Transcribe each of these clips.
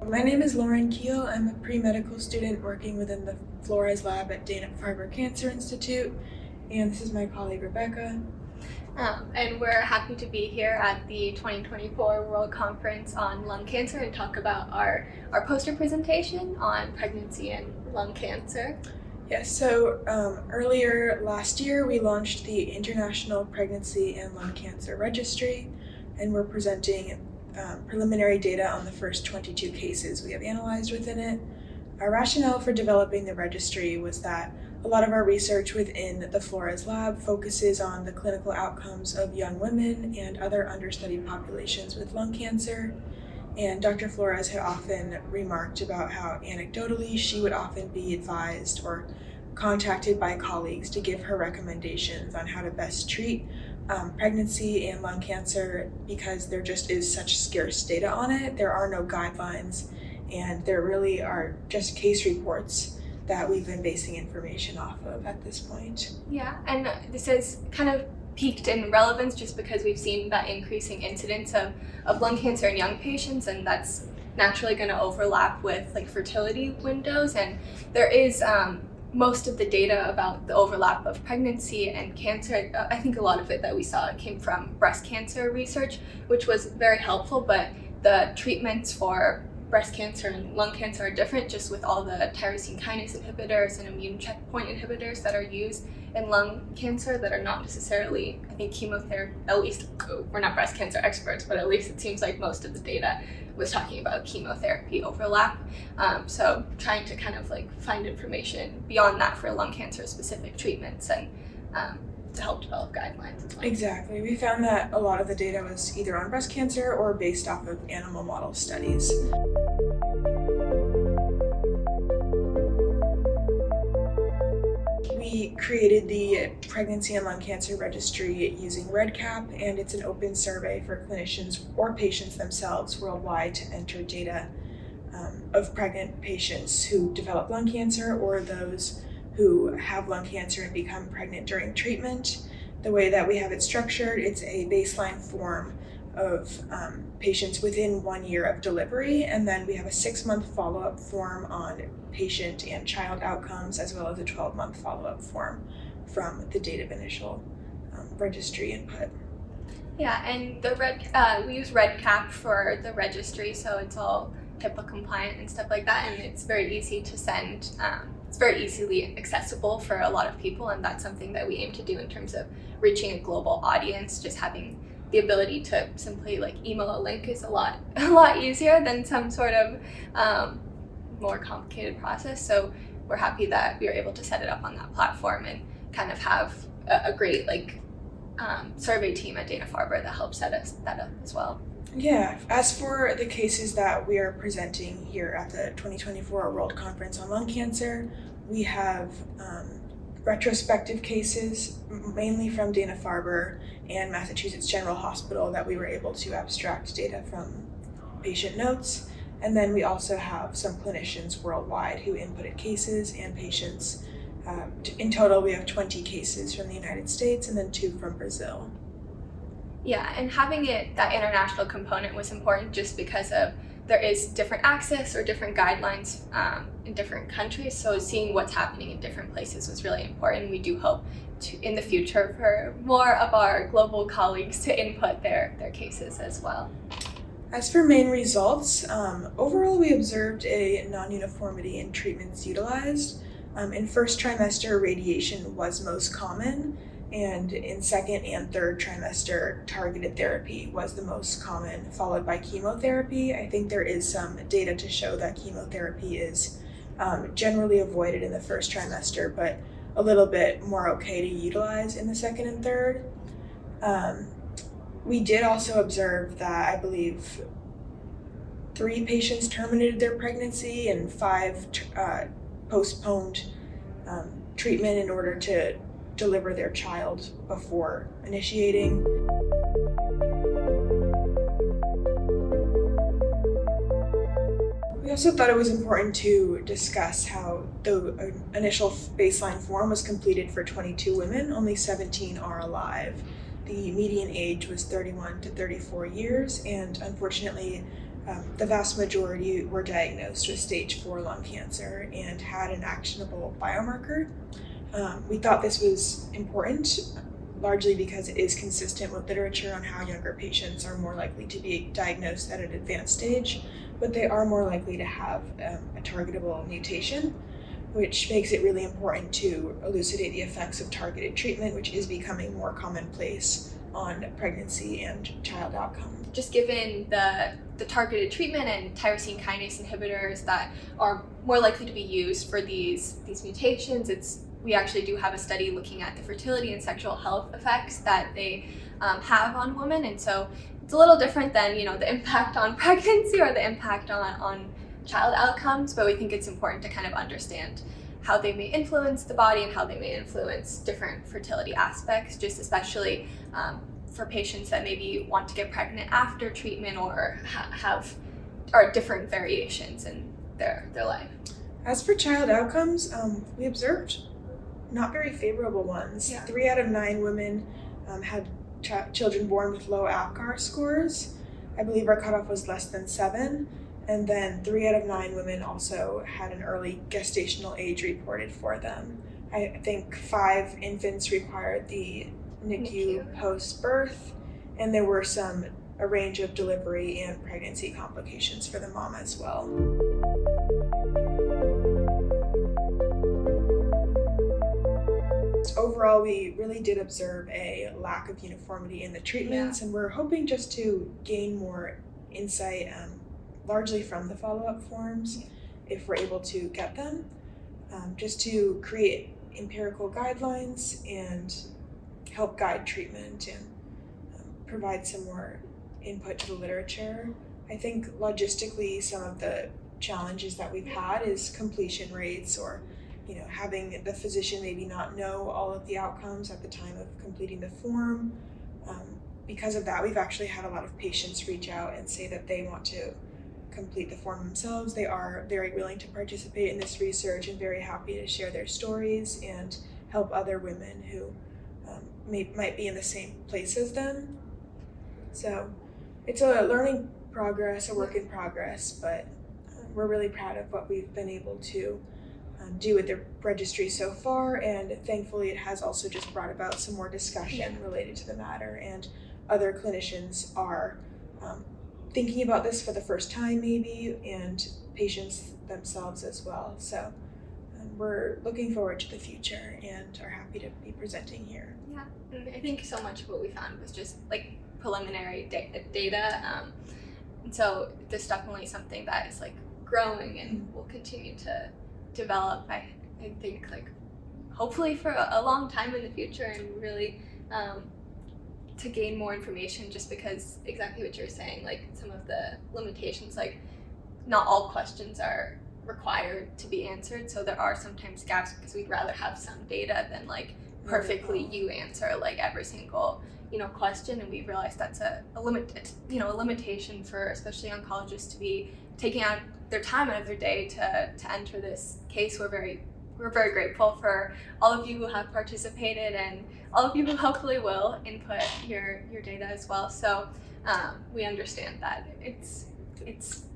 My name is Lauren Kiel. I'm a pre-medical student working within the Florez lab at Dana-Farber Cancer Institute, and this is my colleague Rebecca. And we're happy to be here at the 2024 World Conference on Lung Cancer and talk about our poster presentation on pregnancy and lung cancer. Yes, so earlier last year we launched the International Pregnancy and Lung Cancer Registry, and we're presenting preliminary data on the first 22 cases we have analyzed within it. Our rationale for developing the registry was that a lot of our research within the Florez lab focuses on the clinical outcomes of young women and other understudied populations with lung cancer. And Dr. Florez had often remarked about how anecdotally she would often be advised or contacted by colleagues to give her recommendations on how to best treat pregnancy and lung cancer because there just is such scarce data on it. There are no guidelines, and there really are just case reports that we've been basing information off of at this point. Yeah, and this has kind of peaked in relevance just because we've seen that increasing incidence of lung cancer in young patients, and that's naturally going to overlap with like fertility windows. And there is most of the data about the overlap of pregnancy and cancer. I think a lot of it that we saw came from breast cancer research, which was very helpful, but the treatments for breast cancer and lung cancer are different just with all the tyrosine kinase inhibitors and immune checkpoint inhibitors that are used in lung cancer that are not necessarily, I think, chemotherapy. At least we're not breast cancer experts, but at least it seems like most of the data was talking about chemotherapy overlap. So trying to kind of like find information beyond that for lung cancer specific treatments and to help develop guidelines as well. Exactly. We found that a lot of the data was either on breast cancer or based off of animal model studies. We created the Pregnancy and Lung Cancer Registry using REDCap, and it's an open survey for clinicians or patients themselves worldwide to enter data of pregnant patients who develop lung cancer or those who have lung cancer and become pregnant during treatment. The way that we have it structured, it's a baseline form of patients within 1 year of delivery, and then we have a 6-month follow-up form on patient and child outcomes, as well as a 12-month follow-up form from the date of initial registry input. Yeah, and the we use REDCap for the registry, so it's all HIPAA compliant and stuff like that, and it's very easy to send. It's very easily accessible for a lot of people, and that's something that we aim to do in terms of reaching a global audience. Just having the ability to simply like email a link is a lot easier than some sort of more complicated process. So we're happy that we were able to set it up on that platform and kind of have a great survey team at Dana-Farber that helps set us that up as well. Yeah, as for the cases that we are presenting here at the 2024 World Conference on Lung Cancer, we have retrospective cases, mainly from Dana-Farber and Massachusetts General Hospital, that we were able to abstract data from patient notes. And then we also have some clinicians worldwide who inputted cases and patients. In total, we have 20 cases from the United States and then 2 from Brazil. Yeah, and having that international component was important just because there is different access or different guidelines in different countries. So seeing what's happening in different places was really important. We do hope to, in the future, for more of our global colleagues to input their cases as well. As for main results, overall we observed a non-uniformity in treatments utilized. In first trimester, radiation was most common, and in second and third trimester, targeted therapy was the most common, followed by chemotherapy. I think there is some data to show that chemotherapy is generally avoided in the first trimester, but a little bit more okay to utilize in the second and third. We did also observe that I believe 3 patients terminated their pregnancy and 5 postponed treatment in order to deliver their child before initiating. We also thought it was important to discuss how the initial baseline form was completed for 22 women, only 17 are alive. The median age was 31 to 34 years, and unfortunately, the vast majority were diagnosed with stage 4 lung cancer and had an actionable biomarker. We thought this was important, largely because it is consistent with literature on how younger patients are more likely to be diagnosed at an advanced stage, but they are more likely to have a targetable mutation, which makes it really important to elucidate the effects of targeted treatment, which is becoming more commonplace on pregnancy and child outcome. Just given the targeted treatment and tyrosine kinase inhibitors that are more likely to be used for these mutations, we actually do have a study looking at the fertility and sexual health effects that they have on women, and so it's a little different than the impact on pregnancy or the impact on child outcomes, but we think it's important to kind of understand how they may influence the body and how they may influence different fertility aspects, just especially for patients that maybe want to get pregnant after treatment or have different variations in their life. As for child outcomes, we observed not very favorable ones. Yeah. 3 out of 9 women had children born with low APGAR scores. I believe our cutoff was less than 7. And then 3 out of 9 women also had an early gestational age reported for them. I think 5 infants required the NICU post-birth, and there were a range of delivery and pregnancy complications for the mom as well. Overall, we really did observe a lack of uniformity in the treatments, and we're hoping just to gain more insight, largely from the follow-up forms, if we're able to get them, just to create empirical guidelines and help guide treatment and provide some more input to the literature. I think logistically, some of the challenges that we've had is completion rates, or having the physician maybe not know all of the outcomes at the time of completing the form. Because of that, we've actually had a lot of patients reach out and say that they want to complete the form themselves. They are very willing to participate in this research and very happy to share their stories and help other women who might be in the same place as them. So it's a learning progress, a work in progress, but we're really proud of what we've been able to do with the registry so far, and thankfully it has also just brought about some more discussion related to the matter, and other clinicians are thinking about this for the first time maybe, and patients themselves as well. So we're looking forward to the future and are happy to be presenting here. Yeah, and I think so much of what we found was just like preliminary data, and so there's definitely something that is like growing and will continue to develop, I think, hopefully for a long time in the future, and really to gain more information, just because exactly what you're saying, some of the limitations, not all questions are required to be answered, so there are sometimes gaps because we'd rather have some data than perfectly you answer every single question, and we realize that's a limitation for especially oncologists to be taking out their time out of their day to enter this case. We're very grateful for all of you who have participated and all of you who hopefully will input your data as well. So we understand that it's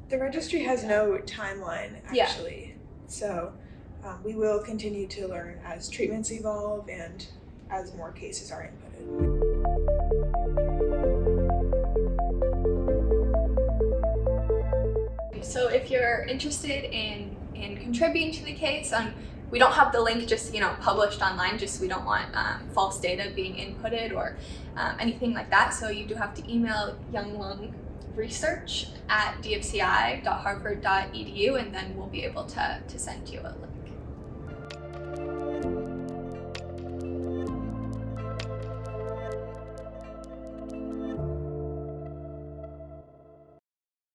the registry has no timeline actually. So we will continue to learn as treatments evolve and as more cases are inputted. So if you're interested in contributing to the case, we don't have the link just published online, just we don't want false data being inputted or anything like that. So you do have to email younglungresearch@dfci.harvard.edu, and then we'll be able to send you a link.